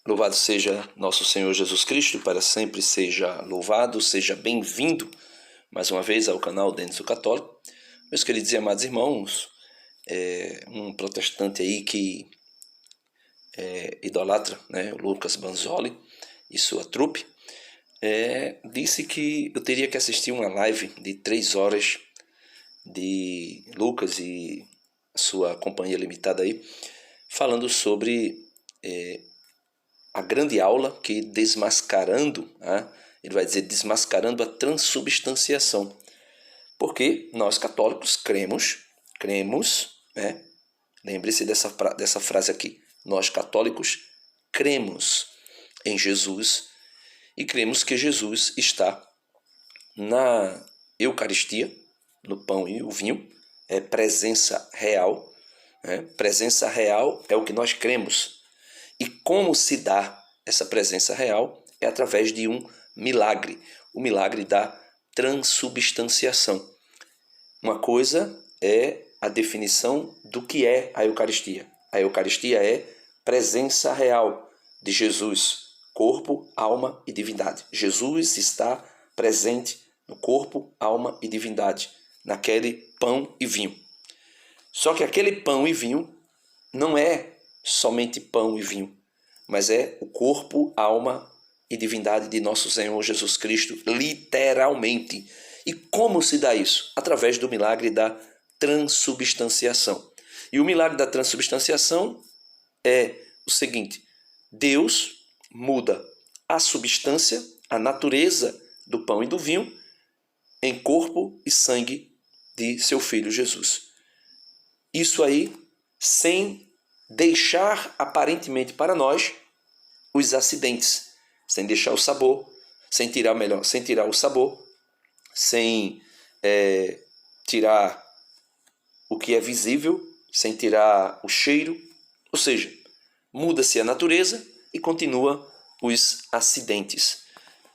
Louvado seja nosso Senhor Jesus Cristo, para sempre seja louvado, seja bem-vindo mais uma vez ao canal Denis o Católico. Meus queridos e amados irmãos, um protestante aí que idolatra, né, o Lucas Banzoli e sua trupe, disse que eu teria que assistir uma live de 3 horas de Lucas e sua companhia limitada aí, falando sobre a grande aula que desmascarando, ele vai dizer desmascarando a transubstanciação. Porque nós católicos cremos, né? Lembre-se dessa frase aqui. Nós católicos cremos em Jesus e cremos que Jesus está na Eucaristia, no pão e o vinho, é presença real. Presença real é o que nós cremos. E como se dá essa presença real? É através de um milagre, o milagre da transubstanciação. Uma coisa é a definição do que é a Eucaristia. A Eucaristia é presença real de Jesus, corpo, alma e divindade. Jesus está presente no corpo, alma e divindade, naquele pão e vinho. Só que aquele pão e vinho não é somente pão e vinho, mas é o corpo, alma e divindade de nosso Senhor Jesus Cristo, literalmente. E como se dá isso? Através do milagre da transubstanciação. E o milagre da transubstanciação é o seguinte: Deus muda a substância, a natureza do pão e do vinho em corpo e sangue de seu Filho Jesus. Isso aí sem deixar aparentemente para nós os acidentes, sem deixar o sabor, sem tirar o sabor, sem tirar o que é visível, sem tirar o cheiro, ou seja, muda-se a natureza e continua os acidentes.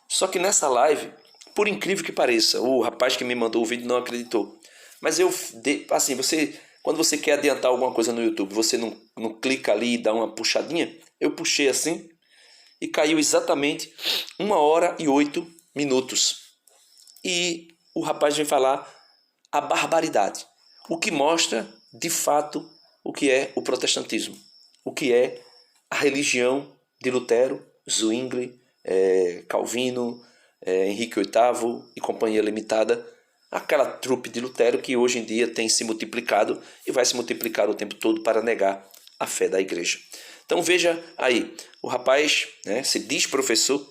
Só que nessa live, por incrível que pareça, o rapaz que me mandou o vídeo não acreditou, mas quando você quer adiantar alguma coisa no YouTube, você não clica ali e dá uma puxadinha? Eu puxei assim e caiu exatamente 1 hora e 8 minutos. E o rapaz vem falar a barbaridade, o que mostra, de fato, o que é o protestantismo, o que é a religião de Lutero, Zwingli, Calvino, Henrique VIII e companhia limitada, aquela trupe de Lutero que hoje em dia tem se multiplicado e vai se multiplicar o tempo todo para negar a fé da igreja. Então veja aí, o rapaz, se diz professor,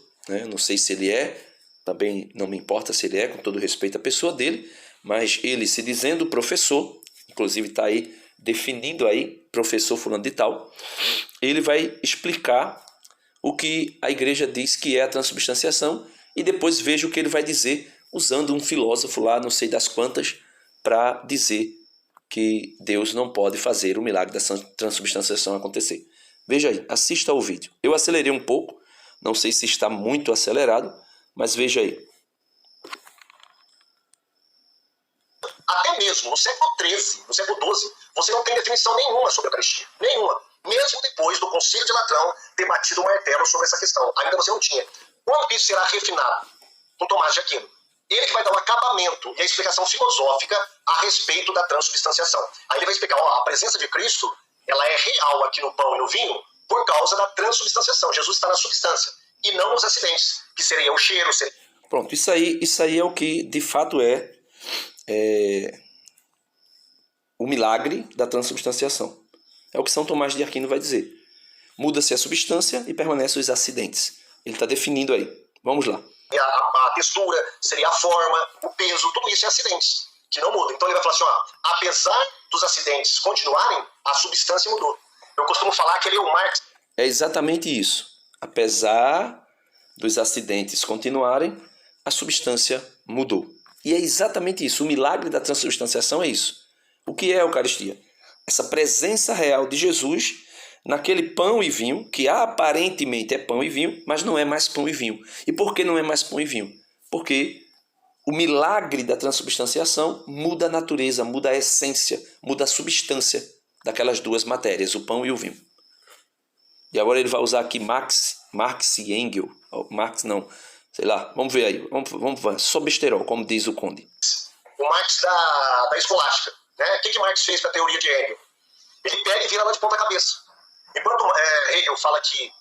não sei se ele é, também não me importa se ele é, com todo respeito à pessoa dele, mas ele se dizendo professor, inclusive está aí definindo aí, professor fulano de tal, ele vai explicar o que a igreja diz que é a transubstanciação e depois veja o que ele vai dizer usando um filósofo lá, não sei das quantas, para dizer que Deus não pode fazer o milagre da transubstanciação acontecer. Veja aí, assista ao vídeo. Eu acelerei um pouco, não sei se está muito acelerado, mas veja aí. Até mesmo no século XIII, no século XII, você não tem definição nenhuma sobre a Eucaristia. Nenhuma. Mesmo depois do Concílio de Latrão ter batido o martelo sobre essa questão. Ainda você não tinha. Quando isso será refinado? Com Tomás de Aquino. Ele que vai dar o acabamento e a explicação filosófica a respeito da transubstanciação. Aí ele vai explicar, a presença de Cristo, ela é real aqui no pão e no vinho por causa da transubstanciação. Jesus está na substância e não nos acidentes, que seria o cheiro. Pronto, isso aí é o que de fato é o milagre da transubstanciação. É o que São Tomás de Aquino vai dizer. Muda-se a substância e permanecem os acidentes. Ele está definindo aí. Vamos lá. A textura, seria a forma, o peso, tudo isso é acidentes, que não mudam. Então ele vai falar assim, apesar dos acidentes continuarem, a substância mudou. Eu costumo falar que ele é o Marx. É exatamente isso. Apesar dos acidentes continuarem, a substância mudou. E é exatamente isso. O milagre da transubstanciação é isso. O que é a Eucaristia? Essa presença real de Jesus naquele pão e vinho, que aparentemente é pão e vinho, mas não é mais pão e vinho. E por que não é mais pão e vinho? Porque o milagre da transubstanciação muda a natureza, muda a essência, muda a substância daquelas duas matérias, o pão e o vinho. E agora ele vai usar aqui Marx e Engels. Marx não, sei lá, vamos ver aí. Vamos só besterol, como diz o Conde. O Marx da escolástica. Né? O que Marx fez com a teoria de Hegel? Ele pega e vira ela de ponta cabeça. Enquanto Hegel fala que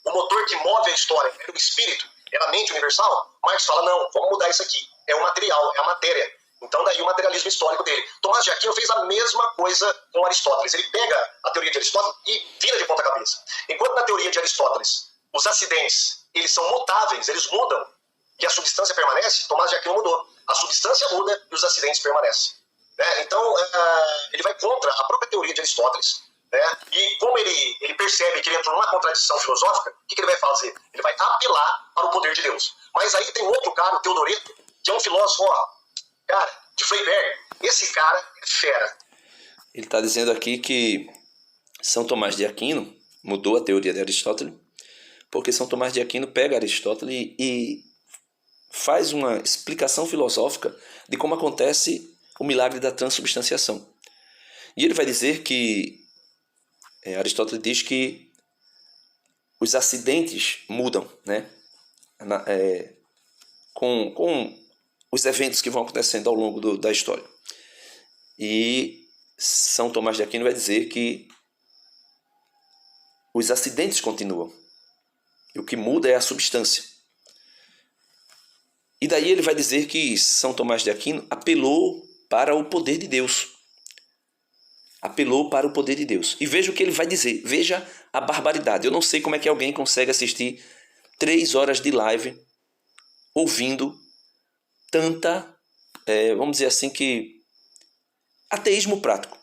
o motor que move a história é o espírito, é a mente universal, Marx fala, não, vamos mudar isso aqui. É o material, é a matéria. Então daí o materialismo histórico dele. Tomás de Aquino fez a mesma coisa com Aristóteles. Ele pega a teoria de Aristóteles e vira de ponta cabeça. Enquanto na teoria de Aristóteles, os acidentes, eles são mutáveis, eles mudam, e a substância permanece, Tomás de Aquino mudou. A substância muda e os acidentes permanecem. Né? Então, ele vai contra a própria teoria de Aristóteles. Né? E como ele percebe que ele entrou numa contradição filosófica, o que ele vai fazer? Ele vai apelar para o poder de Deus. Mas aí tem outro cara, o Teodoreto, que é um filósofo, cara, de Freiberg. Esse cara é fera. Ele está dizendo aqui que São Tomás de Aquino mudou a teoria de Aristóteles, porque São Tomás de Aquino pega Aristóteles e faz uma explicação filosófica de como acontece o milagre da transubstanciação. E ele vai dizer que Aristóteles diz que os acidentes mudam, né? Com os eventos que vão acontecendo ao longo da história. E São Tomás de Aquino vai dizer que os acidentes continuam. E o que muda é a substância. E daí ele vai dizer que São Tomás de Aquino apelou para o poder de Deus. Apelou para o poder de Deus. E veja o que ele vai dizer. Veja a barbaridade. Eu não sei como é que alguém consegue assistir 3 horas de live ouvindo tanta, vamos dizer assim, que ateísmo prático.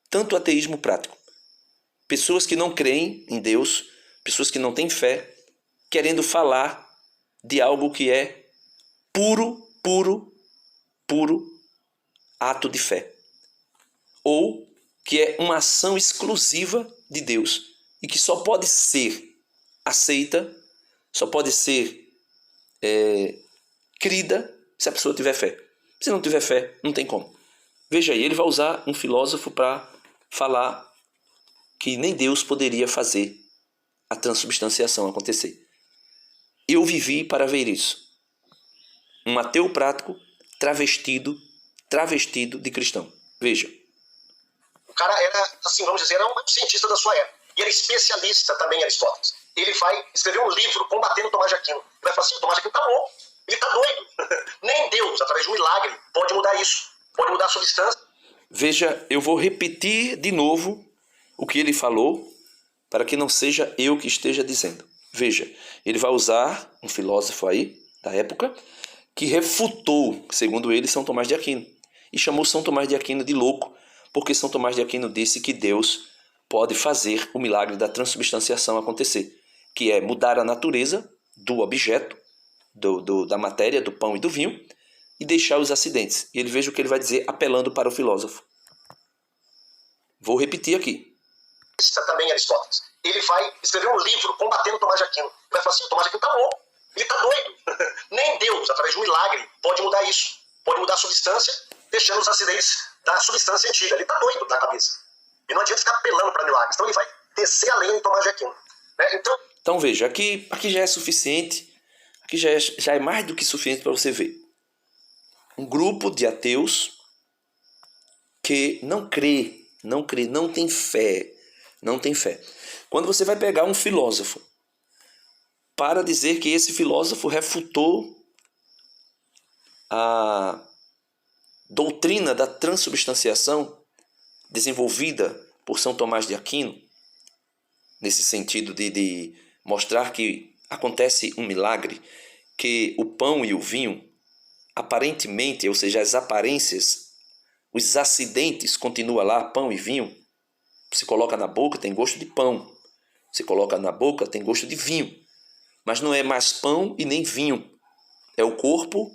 Tanto ateísmo prático. Pessoas que não creem em Deus, pessoas que não têm fé, querendo falar de algo que é puro ato de fé. Ou que é uma ação exclusiva de Deus e que só pode ser aceita, só pode ser crida se a pessoa tiver fé. Se não tiver fé, não tem como. Veja aí, ele vai usar um filósofo para falar que nem Deus poderia fazer a transubstanciação acontecer. Eu vivi para ver isso. Um ateu prático travestido de cristão. Veja. O cara era, assim, vamos dizer, era um cientista da sua época. E era especialista também em Aristóteles. Ele vai escrever um livro combatendo Tomás de Aquino. Ele vai falar assim, Tomás de Aquino tá louco. Ele tá doido. Nem Deus, através de um milagre, pode mudar isso. Pode mudar a substância. Veja, eu vou repetir de novo o que ele falou, para que não seja eu que esteja dizendo. Veja, ele vai usar um filósofo aí, da época, que refutou, segundo ele, São Tomás de Aquino. E chamou São Tomás de Aquino de louco, porque São Tomás de Aquino disse que Deus pode fazer o milagre da transubstanciação acontecer, que é mudar a natureza do objeto, da matéria, do pão e do vinho, e deixar os acidentes. E ele veja o que ele vai dizer, apelando para o filósofo. Vou repetir aqui. Isso também Aristóteles. Ele vai escrever um livro combatendo Tomás de Aquino. Ele vai falar assim, Tomás de Aquino tá louco. Ele tá doido. Nem Deus, através de um milagre, pode mudar isso. Pode mudar a substância, deixando os acidentes da substância antiga. Ele tá doido da cabeça. E não adianta ficar apelando para milagres. Então ele vai descer a lenha em Tomás de Aquino. Né? Então veja, aqui já é suficiente. Aqui já é mais do que suficiente para você ver. Um grupo de ateus que não tem fé. Não tem fé. Quando você vai pegar um filósofo para dizer que esse filósofo refutou a doutrina da transubstanciação desenvolvida por São Tomás de Aquino, nesse sentido de mostrar que acontece um milagre, que o pão e o vinho, aparentemente, ou seja, as aparências, os acidentes continuam lá, pão e vinho. Você coloca na boca, tem gosto de pão. Você coloca na boca, tem gosto de vinho. Mas não é mais pão e nem vinho. É o corpo,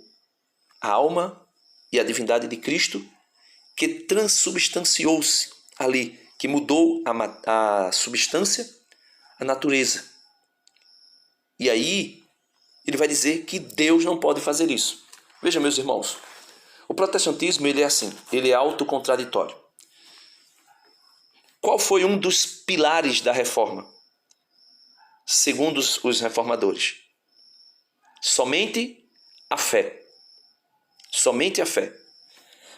a alma e a divindade de Cristo que transubstanciou-se ali, que mudou a substância, a natureza. E aí, ele vai dizer que Deus não pode fazer isso. Veja, meus irmãos, o protestantismo ele é assim, ele é autocontraditório. Qual foi um dos pilares da reforma? segundo os reformadores? Somente a fé. Somente a fé.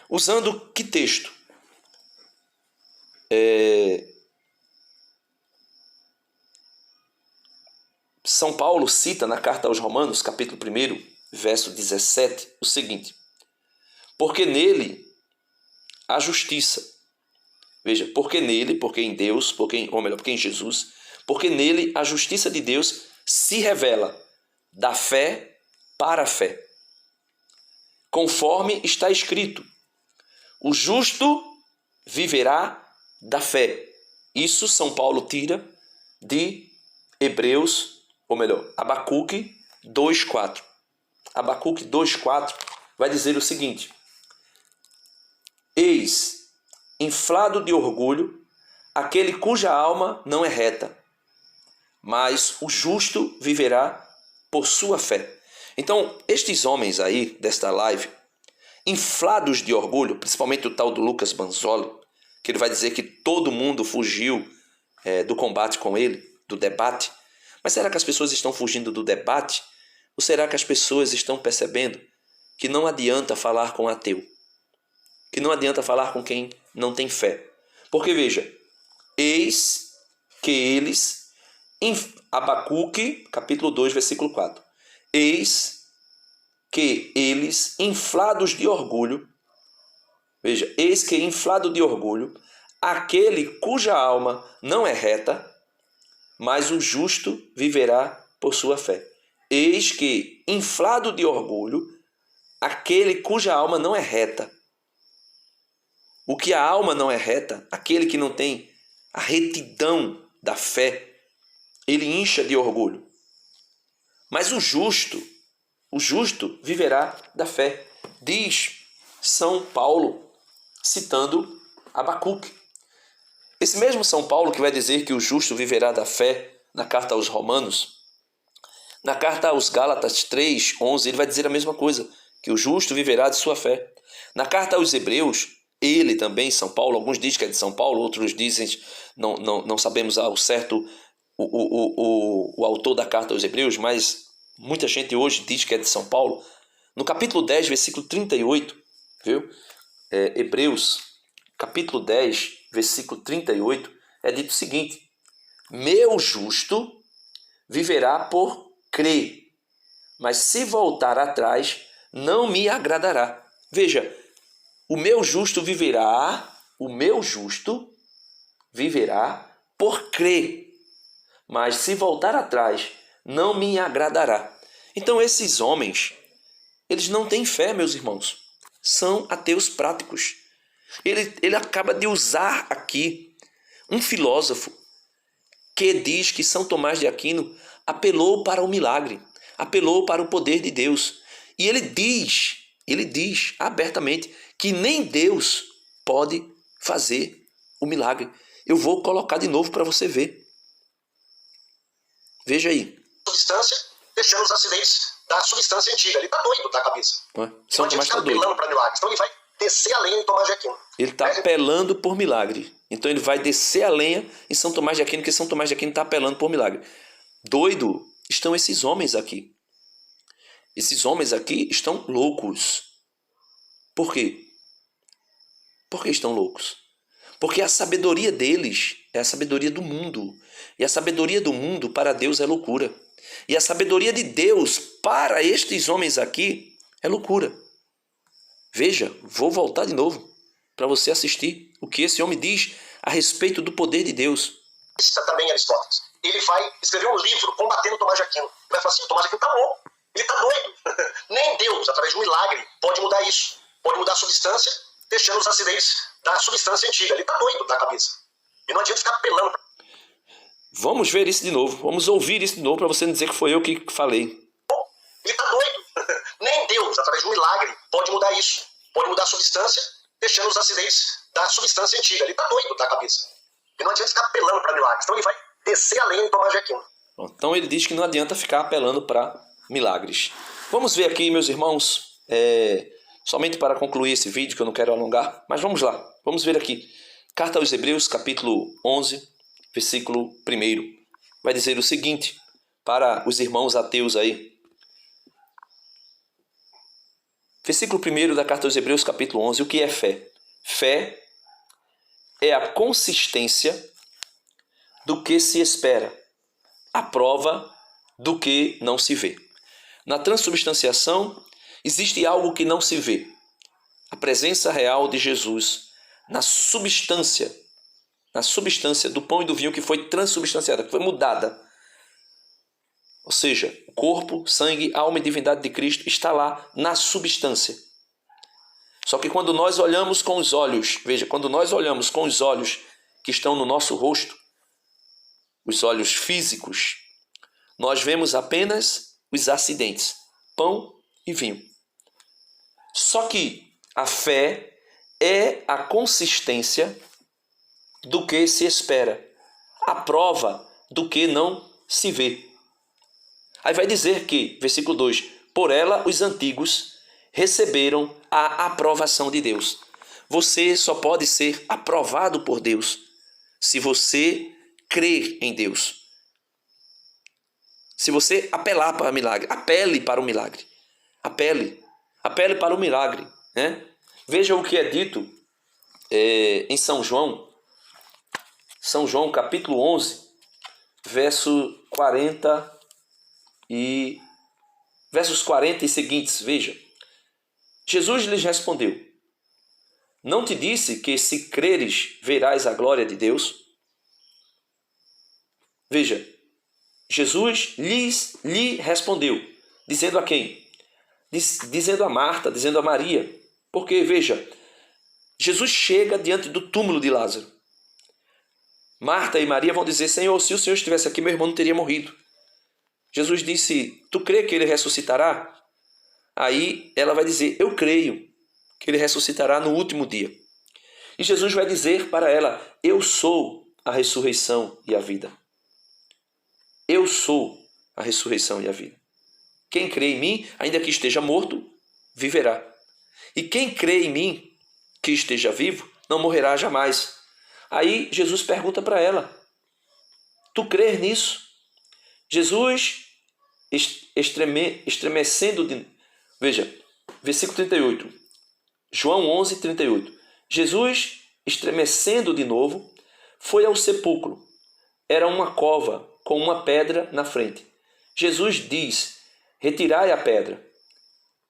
Usando que texto? São Paulo cita na carta aos Romanos, capítulo 1, verso 17, o seguinte: porque nele a justiça. Veja, porque nele, porque em Deus, porque em Jesus, porque nele a justiça de Deus se revela da fé para a fé. Conforme está escrito, o justo viverá da fé. Isso São Paulo tira de Hebreus, ou melhor, Abacuque 2,4. Abacuque 2,4 vai dizer o seguinte: eis, inflado de orgulho, aquele cuja alma não é reta, mas o justo viverá por sua fé. Então, estes homens aí, desta live, inflados de orgulho, principalmente o tal do Lucas Banzoli, que ele vai dizer que todo mundo fugiu do combate com ele, do debate. Mas será que as pessoas estão fugindo do debate? Ou será que as pessoas estão percebendo que não adianta falar com ateu? Que não adianta falar com quem não tem fé? Porque veja, eis que eles, Abacuque, capítulo 2, versículo 4. Eis que eles, inflados de orgulho, veja, eis que inflado de orgulho, aquele cuja alma não é reta, mas o justo viverá por sua fé. Eis que, inflado de orgulho, aquele cuja alma não é reta. O que a alma não é reta, aquele que não tem a retidão da fé, ele incha de orgulho. Mas o justo viverá da fé. Diz São Paulo, citando Abacuque. Esse mesmo São Paulo que vai dizer que o justo viverá da fé na carta aos Romanos, na carta aos Gálatas 3:11, ele vai dizer a mesma coisa, que o justo viverá de sua fé. Na carta aos Hebreus, ele também, São Paulo, alguns dizem que é de São Paulo, outros dizem, não sabemos ao certo o autor da carta aos Hebreus, mas muita gente hoje diz que é de São Paulo. No capítulo 10, versículo 38, viu? Hebreus, capítulo 10, versículo 38, é dito o seguinte: meu justo viverá por crer, mas se voltar atrás, não me agradará. Veja, o meu justo viverá por crer, mas se voltar atrás, não me agradará. Então esses homens, eles não têm fé, meus irmãos. São ateus práticos. Ele acaba de usar aqui um filósofo que diz que São Tomás de Aquino apelou para o milagre, apelou para o poder de Deus. E ele diz abertamente que nem Deus pode fazer o milagre. Eu vou colocar de novo para você ver. Veja aí. Substância, deixando os acidentes da substância antiga. Ele está doido da cabeça. São Tomás está doido. Para milagres. Então ele vai descer a lenha em Tomás de Aquino. Ele está apelando por milagre. Então ele vai descer a lenha em São Tomás de Aquino, porque São Tomás de Aquino está apelando por milagre. Doido estão esses homens aqui. Esses homens aqui estão loucos. Por quê? Por que estão loucos? Porque a sabedoria deles é a sabedoria do mundo. E a sabedoria do mundo para Deus é loucura. E a sabedoria de Deus para estes homens aqui é loucura. Veja, vou voltar de novo para você assistir o que esse homem diz a respeito do poder de Deus. Isso também é Aristóteles. Ele vai escrever um livro combatendo Tomás de Aquino. Ele vai falar assim: Tomás de Aquino está louco. Ele está doido. Nem Deus, através de um milagre, pode mudar isso. Pode mudar a substância, deixando os acidentes da substância antiga. Ele está doido da cabeça. E não adianta ficar apelando. Vamos ver isso de novo. Vamos ouvir isso de novo para você não dizer que foi eu que falei. Ele está doido. Nem Deus, através de um milagre, pode mudar isso. Pode mudar a substância, deixando os acidentes da substância antiga. Ele está doido da cabeça. E não adianta ficar apelando para milagres. Então ele vai descer a lenha em Tomás de Aquino. Então ele diz que não adianta ficar apelando para milagres. Vamos ver aqui, meus irmãos, somente para concluir esse vídeo, que eu não quero alongar, mas vamos lá. Vamos ver aqui. Carta aos Hebreus, capítulo 11, versículo 1. Vai dizer o seguinte: para os irmãos ateus aí. Versículo 1 da carta aos Hebreus, capítulo 11. O que é fé? Fé é a consistência do que se espera, a prova do que não se vê. Na transubstanciação, existe algo que não se vê. A presença real de Jesus na substância do pão e do vinho que foi transubstanciada, que foi mudada. Ou seja, o corpo, sangue, alma e divindade de Cristo está lá na substância. Só que quando nós olhamos com os olhos, veja, quando nós olhamos com os olhos que estão no nosso rosto, os olhos físicos, nós vemos apenas os acidentes, pão e vinho. Só que a fé é a consistência do que se espera, a prova do que não se vê. Aí vai dizer que, versículo 2, por ela os antigos receberam a aprovação de Deus. Você só pode ser aprovado por Deus se você crer em Deus. Se você apelar para o milagre, apele para o milagre. Apele para o milagre, né? Veja o que é dito em São João capítulo 11, versos 40 e seguintes. Veja, Jesus lhes respondeu: não te disse que se creres verás a glória de Deus? Veja, Jesus lhe respondeu, dizendo a quem? Dizendo a Marta, dizendo a Maria. Porque, veja, Jesus chega diante do túmulo de Lázaro. Marta e Maria vão dizer: Senhor, se o Senhor estivesse aqui, meu irmão não teria morrido. Jesus disse: tu crê que ele ressuscitará? Aí ela vai dizer: eu creio que ele ressuscitará no último dia. E Jesus vai dizer para ela: eu sou a ressurreição e a vida. Eu sou a ressurreição e a vida. Quem crê em mim, ainda que esteja morto, viverá. E quem crê em mim, que esteja vivo, não morrerá jamais. Aí Jesus pergunta para ela: tu crês nisso? Jesus, estremecendo de... Veja, versículo 38. João 11, 38. Jesus, estremecendo de novo, foi ao sepulcro. Era uma cova com uma pedra na frente. Jesus diz: retirai a pedra.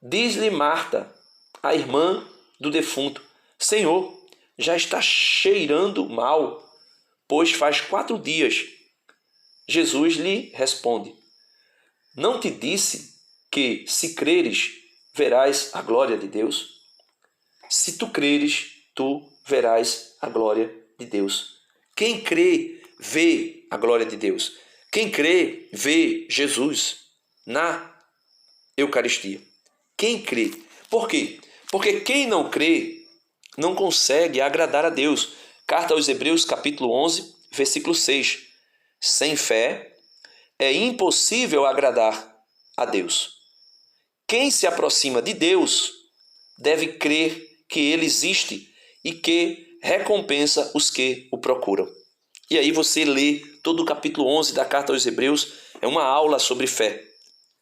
Diz-lhe Marta, a irmã do defunto: Senhor, já está cheirando mal, pois faz 4 dias. Jesus lhe responde: não te disse que, se creres, verás a glória de Deus? Se tu creres, tu verás a glória de Deus. Quem crê, vê a glória de Deus. Quem crê, vê Jesus na Eucaristia. Quem crê. Por quê? Porque quem não crê não consegue agradar a Deus. Carta aos Hebreus, capítulo 11, versículo 6. Sem fé é impossível agradar a Deus. Quem se aproxima de Deus deve crer que Ele existe e que recompensa os que o procuram. E aí você lê todo o capítulo 11 da Carta aos Hebreus, é uma aula sobre fé.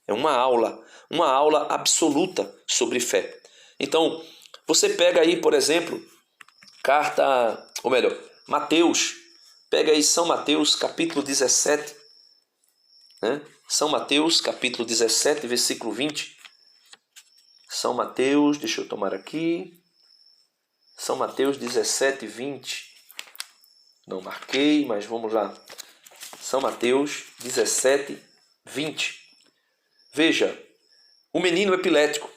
É uma aula absoluta sobre fé. Então, você pega aí, por exemplo, Mateus, pega aí São Mateus, capítulo 17, né? São Mateus, capítulo 17, versículo 20. São Mateus, deixa eu tomar aqui. São Mateus 17, 20. Não marquei, mas vamos lá. São Mateus 17, 20. Veja, o menino epilético,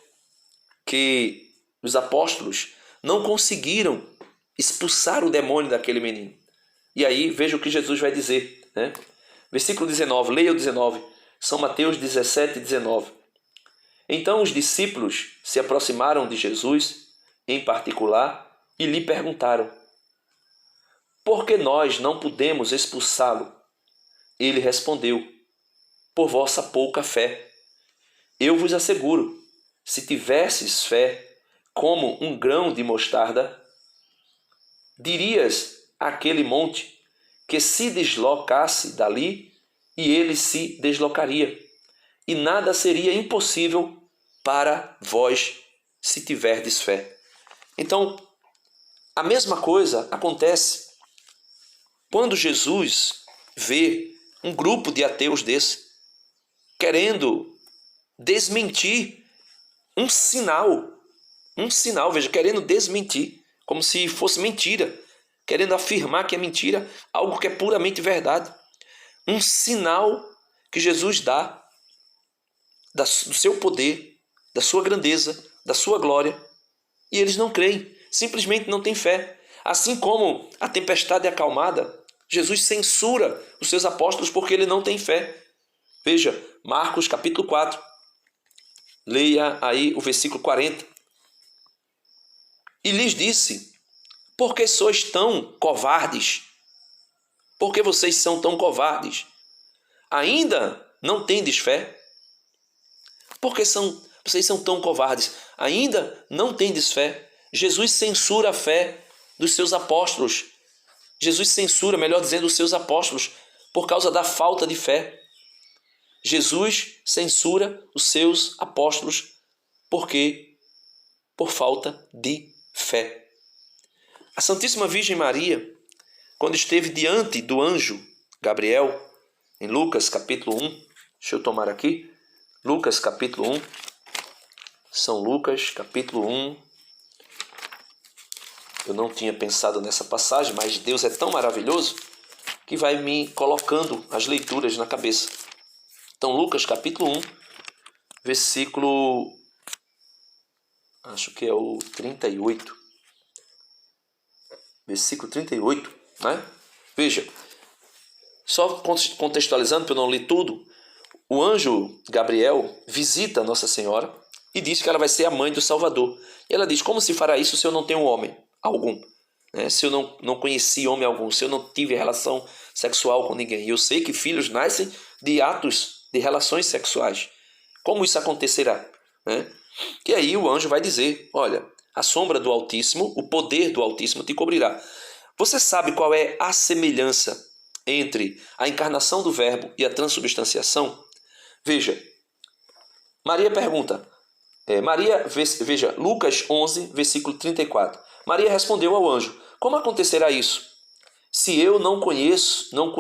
que os apóstolos não conseguiram expulsar o demônio daquele menino. E aí, veja o que Jesus vai dizer, né? Versículo 19, leia o 19. São Mateus 17, 19. Então os discípulos se aproximaram de Jesus, em particular, e lhe perguntaram: por que nós não pudemos expulsá-lo? Ele respondeu: por vossa pouca fé. Eu vos asseguro, se tivesses fé como um grão de mostarda, dirias àquele monte que se deslocasse dali e ele se deslocaria. E nada seria impossível para vós se tiverdes fé. Então, a mesma coisa acontece quando Jesus vê um grupo de ateus desse querendo desmentir um sinal, veja, querendo desmentir, como se fosse mentira, querendo afirmar que é mentira, algo que é puramente verdade. Um sinal que Jesus dá do seu poder, da sua grandeza, da sua glória, e eles não creem, simplesmente não têm fé. Assim como a tempestade é acalmada, Jesus censura os seus apóstolos porque ele não tem fé. Veja, Marcos capítulo 4, leia aí o versículo 40. E lhes disse: por que sois tão covardes? Por que vocês são tão covardes? Ainda não tendes fé? Por que vocês são tão covardes? Ainda não tendes fé? Jesus censura a fé dos seus apóstolos. Jesus censura, melhor dizendo, os seus apóstolos por causa da falta de fé. Jesus censura os seus apóstolos porque por falta de fé. A Santíssima Virgem Maria, quando esteve diante do anjo Gabriel, em Lucas capítulo 1, deixa eu tomar aqui, Lucas capítulo 1, São Lucas capítulo 1, eu não tinha pensado nessa passagem, mas Deus é tão maravilhoso que vai me colocando as leituras na cabeça. Então, Lucas capítulo 1, versículo, acho que é o 38. Versículo 38, né? Veja, só contextualizando para eu não ler tudo, o anjo Gabriel visita Nossa Senhora e diz que ela vai ser a mãe do Salvador. E ela diz: como se fará isso se eu não tenho homem algum? Né? Se eu não conheci homem algum, se eu não tive relação sexual com ninguém. E eu sei que filhos nascem de atos, de relações sexuais. Como isso acontecerá? Né? E aí o anjo vai dizer: olha, a sombra do Altíssimo, o poder do Altíssimo te cobrirá. Você sabe qual é a semelhança entre a encarnação do Verbo e a transubstanciação? Veja, Maria pergunta, veja, Lucas 11, versículo 34. Maria respondeu ao anjo: como acontecerá isso? Se eu não conheço, não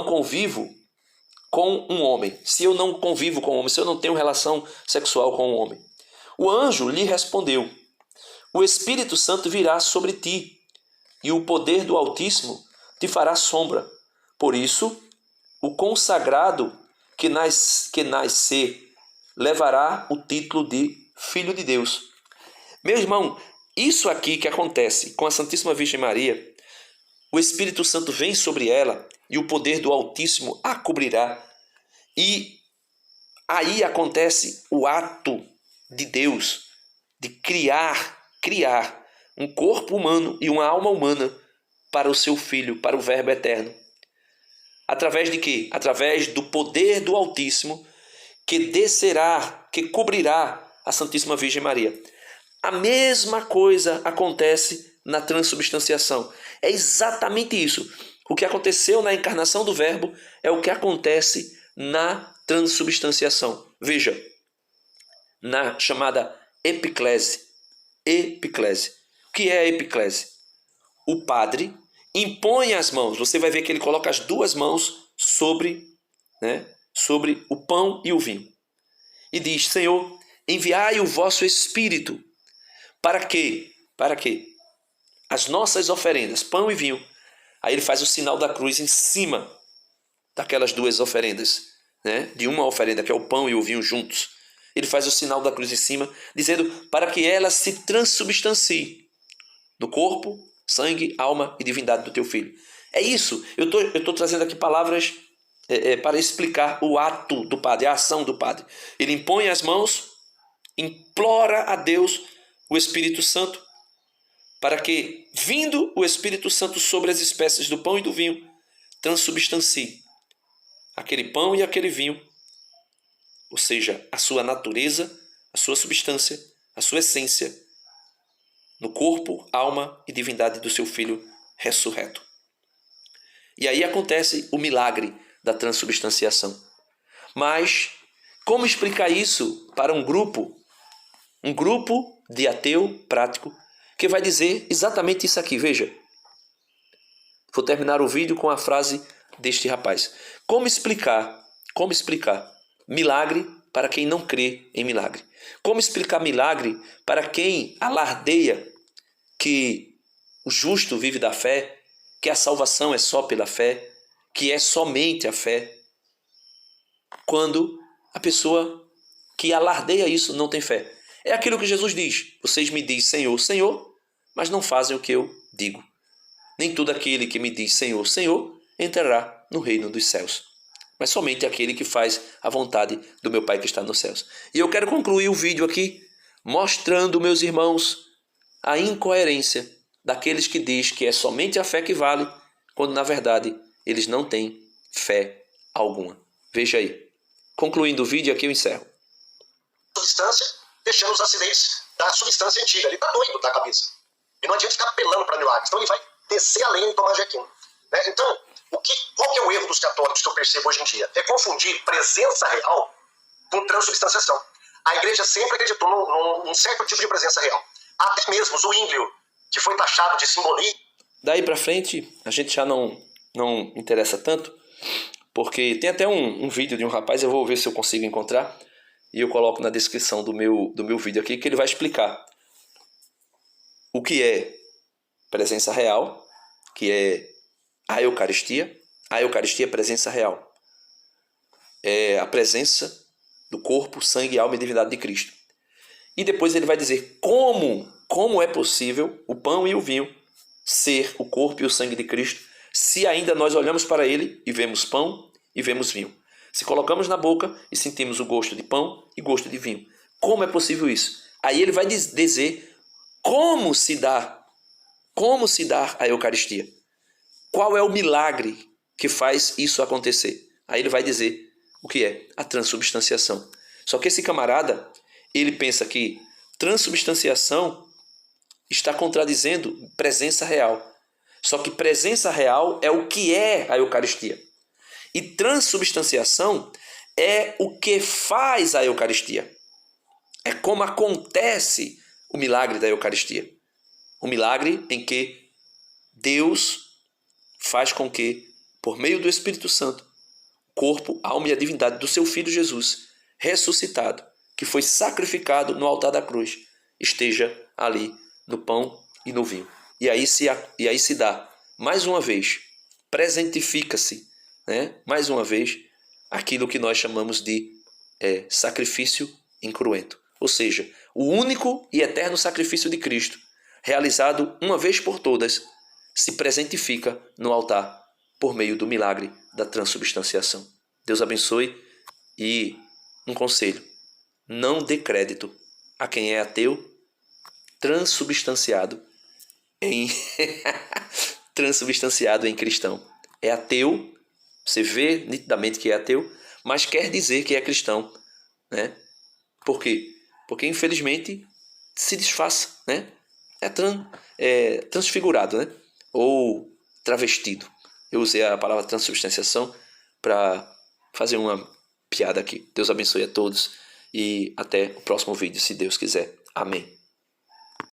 convivo com um homem, se eu não convivo com um homem, se eu não tenho relação sexual com um homem. O anjo lhe respondeu: o Espírito Santo virá sobre ti, e o poder do Altíssimo te fará sombra. Por isso, o consagrado que nascer levará o título de Filho de Deus. Meu irmão, isso aqui que acontece com a Santíssima Virgem Maria, o Espírito Santo vem sobre ela e o poder do Altíssimo a cobrirá. E aí acontece o ato de Deus de criar um corpo humano e uma alma humana para o seu Filho, para o Verbo eterno. Através de quê? Através do poder do Altíssimo que descerá, que cobrirá a Santíssima Virgem Maria. A mesma coisa acontece na transubstanciação. É exatamente isso. O que aconteceu na encarnação do Verbo é o que acontece na transubstanciação. Veja, na chamada epiclese. Epiclese. O que é a epiclese? O padre impõe as mãos. Você vai ver que ele coloca as duas mãos sobre o pão e o vinho. E diz: Senhor, enviai o vosso Espírito. Para quê? Para quê? As nossas oferendas, pão e vinho. Aí ele faz o sinal da cruz em cima daquelas duas oferendas, né? De uma oferenda, que é o pão e o vinho juntos. Ele faz o sinal da cruz em cima, dizendo para que ela se transubstancie no corpo, sangue, alma e divindade do teu Filho. É isso. Eu tô trazendo aqui palavras para explicar o ato do Padre, a ação do Padre. Ele impõe as mãos, implora a Deus o Espírito Santo, para que, vindo o Espírito Santo sobre as espécies do pão e do vinho, transubstancie aquele pão e aquele vinho, ou seja, a sua natureza, a sua substância, a sua essência, no corpo, alma e divindade do seu Filho ressurreto. E aí acontece o milagre da transubstanciação. Mas como explicar isso para um grupo de ateu prático, que vai dizer exatamente isso aqui? Veja, vou terminar o vídeo com a frase deste rapaz. Como explicar milagre para quem não crê em milagre? Como explicar milagre para quem alardeia que o justo vive da fé, que a salvação é só pela fé, que é somente a fé, quando a pessoa que alardeia isso não tem fé? É aquilo que Jesus diz: vocês me dizem Senhor, Senhor, mas não fazem o que eu digo. Nem todo aquele que me diz Senhor, Senhor, entrará no reino dos céus, mas somente aquele que faz a vontade do meu Pai que está nos céus. E eu quero concluir o vídeo aqui mostrando, meus irmãos, a incoerência daqueles que diz que é somente a fé que vale, quando na verdade eles não têm fé alguma. Veja aí. Concluindo o vídeo, aqui eu encerro. Substância, deixando os acidentes da substância antiga. Ele está doido da cabeça. E não adianta ficar apelando para milagres. Então ele vai descer a lenha em Tomás de Aquino. Né? Então, qual que é o erro dos católicos que eu percebo hoje em dia? É confundir presença real com transubstanciação. A igreja sempre acreditou num certo tipo de presença real. Até mesmo Zwinglio, que foi taxado de simbolismo. Daí para frente, a gente já não interessa tanto, porque tem até um vídeo de um rapaz, eu vou ver se eu consigo encontrar, e eu coloco na descrição do meu vídeo aqui, que ele vai explicar o que é presença real, que é a Eucaristia. A Eucaristia é presença real. É a presença do corpo, sangue, alma e divindade de Cristo. E depois ele vai dizer como é possível o pão e o vinho ser o corpo e o sangue de Cristo, se ainda nós olhamos para ele e vemos pão e vemos vinho. Se colocamos na boca e sentimos o gosto de pão e gosto de vinho. Como é possível isso? Aí ele vai dizer como se dá a Eucaristia. Qual é o milagre que faz isso acontecer? Aí ele vai dizer o que é a transubstanciação. Só que esse camarada, ele pensa que transubstanciação está contradizendo presença real. Só que presença real é o que é a Eucaristia. E transubstanciação é o que faz a Eucaristia. É como acontece o milagre da Eucaristia. O milagre em que Deus faz com que, por meio do Espírito Santo, o corpo, a alma e a divindade do seu Filho Jesus, ressuscitado, que foi sacrificado no altar da cruz, esteja ali no pão e no vinho. E aí se dá, mais uma vez, presentifica-se, né? Mais uma vez, aquilo que nós chamamos de sacrifício incruento. Ou seja, o único e eterno sacrifício de Cristo, realizado uma vez por todas, se presentifica no altar por meio do milagre da transubstanciação. Deus abençoe. E um conselho: não dê crédito a quem é ateu transubstanciado em cristão. É ateu, você vê nitidamente que é ateu, mas quer dizer que é cristão, né? Por quê? Porque infelizmente se disfarça, né? É transfigurado, né? Ou travestido. Eu usei a palavra transubstanciação para fazer uma piada aqui. Deus abençoe a todos e até o próximo vídeo, se Deus quiser. Amém.